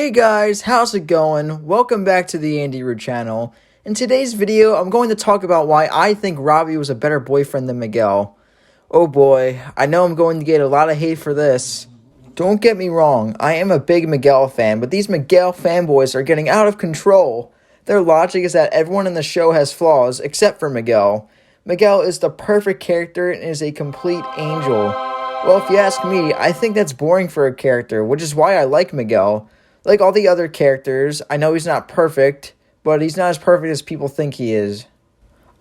Hey guys, how's it going? Welcome back to the Andy Root channel. In today's video, I'm going to talk about why I think Robby was a better boyfriend than Miguel. Oh boy, I know I'm going to get a lot of hate for this. Don't get me wrong, I am a big Miguel fan, but these Miguel fanboys are getting out of control. Their logic is that everyone in the show has flaws, except for Miguel. Miguel is the perfect character and is a complete angel. Well, if you ask me, I think that's boring for a character, which is why I like Miguel. Like all the other characters, I know he's not perfect, but he's not as perfect as people think he is.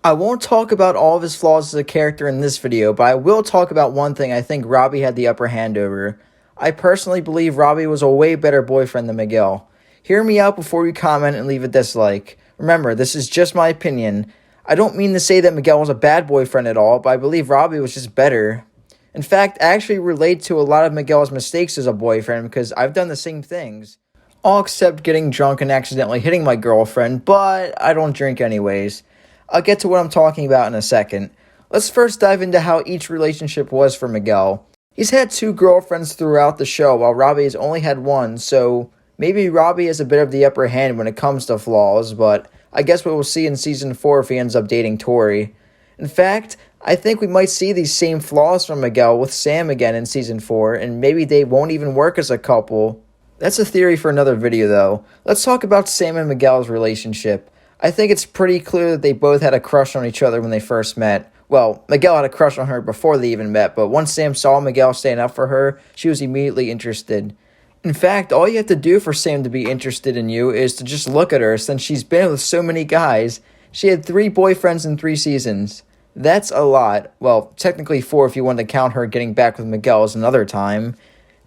I won't talk about all of his flaws as a character in this video, but I will talk about one thing I think Robby had the upper hand over. I personally believe Robby was a way better boyfriend than Miguel. Hear me out before you comment and leave a dislike. Remember, this is just my opinion. I don't mean to say that Miguel was a bad boyfriend at all, but I believe Robby was just better. In fact, I actually relate to a lot of Miguel's mistakes as a boyfriend because I've done the same things. All except getting drunk and accidentally hitting my girlfriend, but I don't drink anyways. I'll get to what I'm talking about in a second. Let's first dive into how each relationship was for Miguel. He's had 2 girlfriends throughout the show, while Robby has only had 1, so maybe Robby has a bit of the upper hand when it comes to flaws, but I guess we will see in Season 4 if he ends up dating Tori. In fact, I think we might see these same flaws from Miguel with Sam again in Season 4, and maybe they won't even work as a couple. That's a theory for another video though. Let's talk about Sam and Miguel's relationship. I think it's pretty clear that they both had a crush on each other when they first met. Well, Miguel had a crush on her before they even met, but once Sam saw Miguel stand up for her, she was immediately interested. In fact, all you have to do for Sam to be interested in you is to just look at her, since she's been with so many guys. She had 3 boyfriends in 3 seasons. That's a lot. Well, technically 4 if you want to count her getting back with Miguel as another time.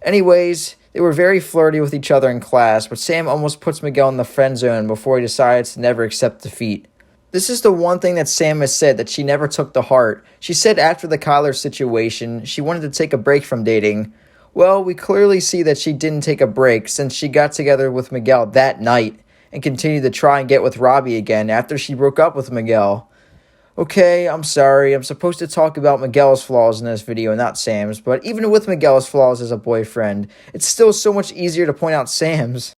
Anyways, they were very flirty with each other in class, but Sam almost puts Miguel in the friend zone before he decides to never accept defeat. This is the one thing that Sam has said that she never took to heart. She said after the Kyler situation, she wanted to take a break from dating. Well, we clearly see that she didn't take a break since she got together with Miguel that night and continued to try and get with Robby again after she broke up with Miguel. Okay, I'm sorry, I'm supposed to talk about Miguel's flaws in this video, not Sam's, but even with Miguel's flaws as a boyfriend, it's still so much easier to point out Sam's.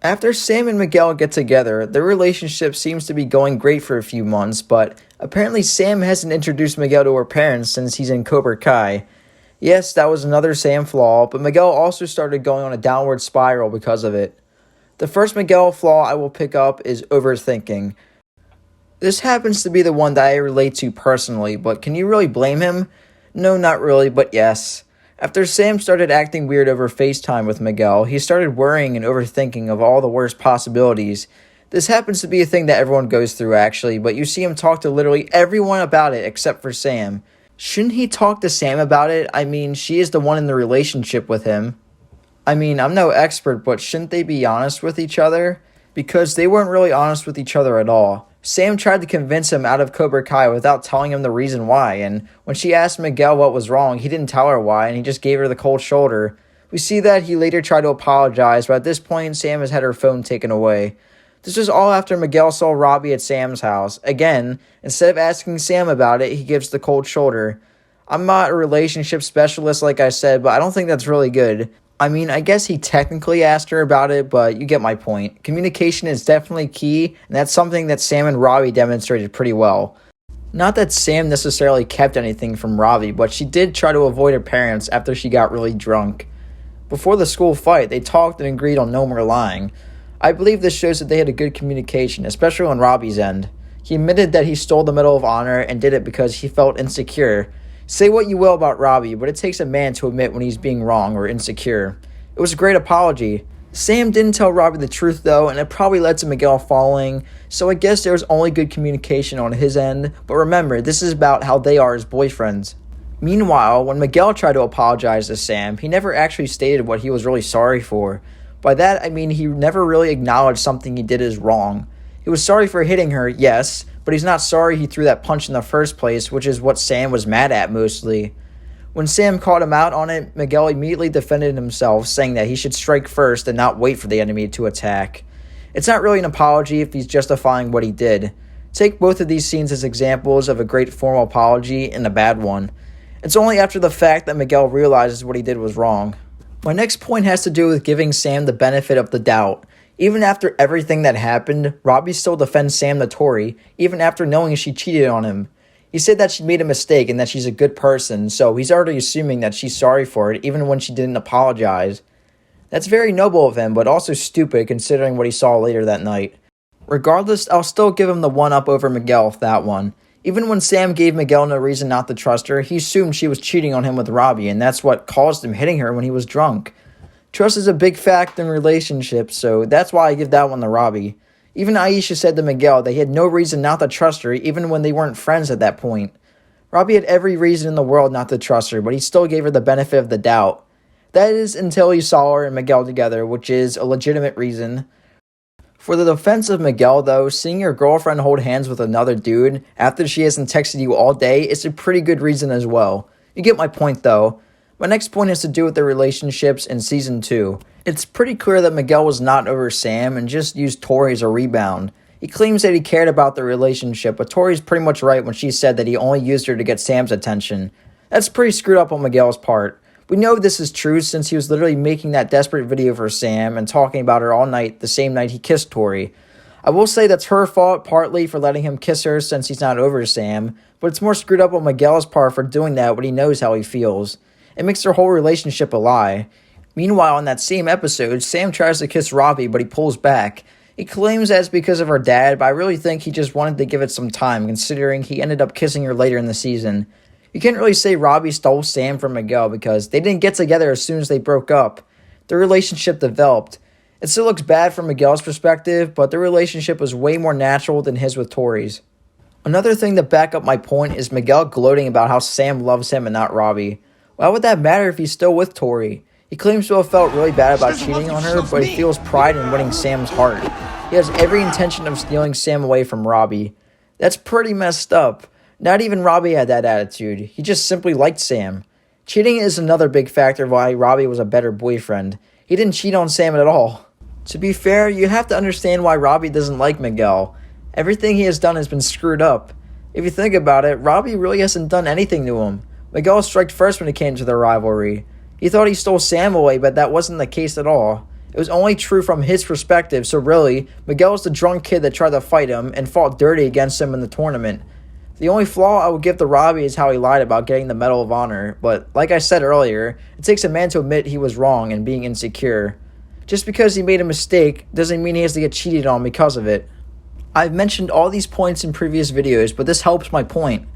After Sam and Miguel get together, their relationship seems to be going great for a few months, but apparently Sam hasn't introduced Miguel to her parents since he's in Cobra Kai. Yes, that was another Sam flaw, but Miguel also started going on a downward spiral because of it. The first Miguel flaw I will pick up is overthinking. This happens to be the one that I relate to personally, but can you really blame him? No, not really, but yes. After Sam started acting weird over FaceTime with Miguel, he started worrying and overthinking of all the worst possibilities. This happens to be a thing that everyone goes through actually, but you see him talk to literally everyone about it except for Sam. Shouldn't he talk to Sam about it? I mean, she is the one in the relationship with him. I mean, I'm no expert, but shouldn't they be honest with each other? Because they weren't really honest with each other at all. Sam tried to convince him out of Cobra Kai without telling him the reason why, and when she asked Miguel what was wrong, he didn't tell her why, and he just gave her the cold shoulder. We see that he later tried to apologize, but at this point, Sam has had her phone taken away. This was all after Miguel saw Robby at Sam's house. Again, instead of asking Sam about it, he gives the cold shoulder. I'm not a relationship specialist like I said, but I don't think that's really good. I mean, I guess he technically asked her about it, but you get my point. Communication is definitely key, and that's something that Sam and Robby demonstrated pretty well. Not that Sam necessarily kept anything from Robby, but she did try to avoid her parents after she got really drunk. Before the school fight, they talked and agreed on no more lying. I believe this shows that they had a good communication, especially on Robby's end. He admitted that he stole the Medal of Honor and did it because he felt insecure. Say what you will about Robby, but it takes a man to admit when he's being wrong or insecure. It was a great apology. Sam didn't tell Robby the truth though, and it probably led to Miguel falling, so I guess there was only good communication on his end, but remember, this is about how they are as boyfriends. Meanwhile, when Miguel tried to apologize to Sam, he never actually stated what he was really sorry for. By that, I mean he never really acknowledged something he did as wrong. He was sorry for hitting her, yes, but he's not sorry he threw that punch in the first place, which is what Sam was mad at mostly. When Sam called him out on it, Miguel immediately defended himself, saying that he should strike first and not wait for the enemy to attack. It's not really an apology if he's justifying what he did. Take both of these scenes as examples of a great formal apology and a bad one. It's only after the fact that Miguel realizes what he did was wrong. My next point has to do with giving Sam the benefit of the doubt. Even after everything that happened, Robby still defends Sam to Tori, even after knowing she cheated on him. He said that she made a mistake and that she's a good person, so he's already assuming that she's sorry for it even when she didn't apologize. That's very noble of him, but also stupid considering what he saw later that night. Regardless, I'll still give him the one-up over Miguel with that one. Even when Sam gave Miguel no reason not to trust her, he assumed she was cheating on him with Robby, and that's what caused him hitting her when he was drunk. Trust is a big factor in relationships, so that's why I give that one to Robby. Even Aisha said to Miguel that he had no reason not to trust her even when they weren't friends at that point. Robby had every reason in the world not to trust her, but he still gave her the benefit of the doubt. That is until he saw her and Miguel together, which is a legitimate reason. For the defense of Miguel though, seeing your girlfriend hold hands with another dude after she hasn't texted you all day is a pretty good reason as well. You get my point though. My next point has to do with their relationships in Season 2. It's pretty clear that Miguel was not over Sam and just used Tori as a rebound. He claims that he cared about the relationship, but Tori's pretty much right when she said that he only used her to get Sam's attention. That's pretty screwed up on Miguel's part. We know this is true since he was literally making that desperate video for Sam and talking about her all night the same night he kissed Tori. I will say that's her fault partly for letting him kiss her since he's not over Sam, but it's more screwed up on Miguel's part for doing that when he knows how he feels. It makes their whole relationship a lie. Meanwhile, in that same episode, Sam tries to kiss Robby, but he pulls back. He claims that's because of her dad, but I really think he just wanted to give it some time, considering he ended up kissing her later in the season. You can't really say Robby stole Sam from Miguel because they didn't get together as soon as they broke up. Their relationship developed. It still looks bad from Miguel's perspective, but their relationship was way more natural than his with Tori's. Another thing to back up my point is Miguel gloating about how Sam loves him and not Robby. Why would that matter if he's still with Tori? He claims to have felt really bad about cheating on her, but he feels pride in winning Sam's heart. He has every intention of stealing Sam away from Robby. That's pretty messed up. Not even Robby had that attitude. He just simply liked Sam. Cheating is another big factor why Robby was a better boyfriend. He didn't cheat on Sam at all. To be fair, you have to understand why Robby doesn't like Miguel. Everything he has done has been screwed up. If you think about it, Robby really hasn't done anything to him. Miguel struck first when it came to their rivalry. He thought he stole Sam away, but that wasn't the case at all. It was only true from his perspective, so really, Miguel was the drunk kid that tried to fight him and fought dirty against him in the tournament. The only flaw I would give to Robby is how he lied about getting the Medal of Honor, but like I said earlier, it takes a man to admit he was wrong and being insecure. Just because he made a mistake doesn't mean he has to get cheated on because of it. I've mentioned all these points in previous videos, but this helps my point.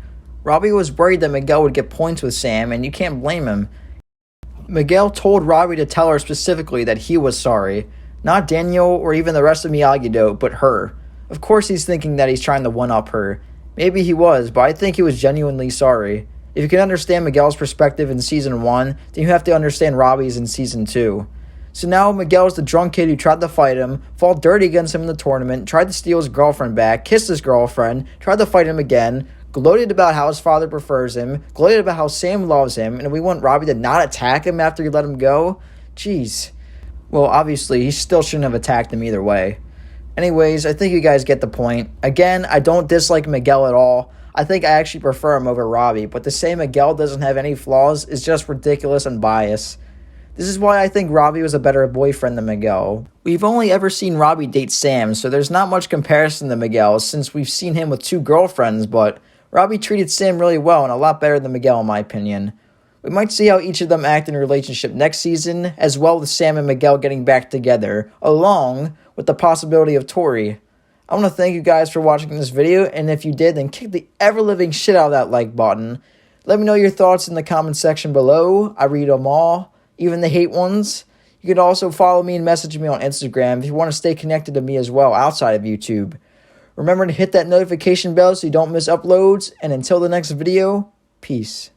Robby was worried that Miguel would get points with Sam, and you can't blame him. Miguel told Robby to tell her specifically that he was sorry. Not Daniel or even the rest of Miyagi-Do, but her. Of course he's thinking that he's trying to one-up her. Maybe he was, but I think he was genuinely sorry. If you can understand Miguel's perspective in Season 1, then you have to understand Robby's in Season 2. So now Miguel's the drunk kid who tried to fight him, fought dirty against him in the tournament, tried to steal his girlfriend back, kissed his girlfriend, tried to fight him again, gloated about how his father prefers him, gloated about how Sam loves him, and we want Robby to not attack him after he let him go? Jeez. Well, obviously, he still shouldn't have attacked him either way. Anyways, I think you guys get the point. Again, I don't dislike Miguel at all. I think I actually prefer him over Robby, but to say Miguel doesn't have any flaws is just ridiculous and biased. This is why I think Robby was a better boyfriend than Miguel. We've only ever seen Robby date Sam, so there's not much comparison to Miguel since we've seen him with 2 girlfriends, but Robby treated Sam really well and a lot better than Miguel in my opinion. We might see how each of them act in a relationship next season, as well with Sam and Miguel getting back together, along with the possibility of Tori. I want to thank you guys for watching this video, and if you did, then kick the ever-living shit out of that like button. Let me know your thoughts in the comment section below. I read them all, even the hate ones. You can also follow me and message me on Instagram if you want to stay connected to me as well outside of YouTube. Remember to hit that notification bell so you don't miss uploads, and until the next video, peace.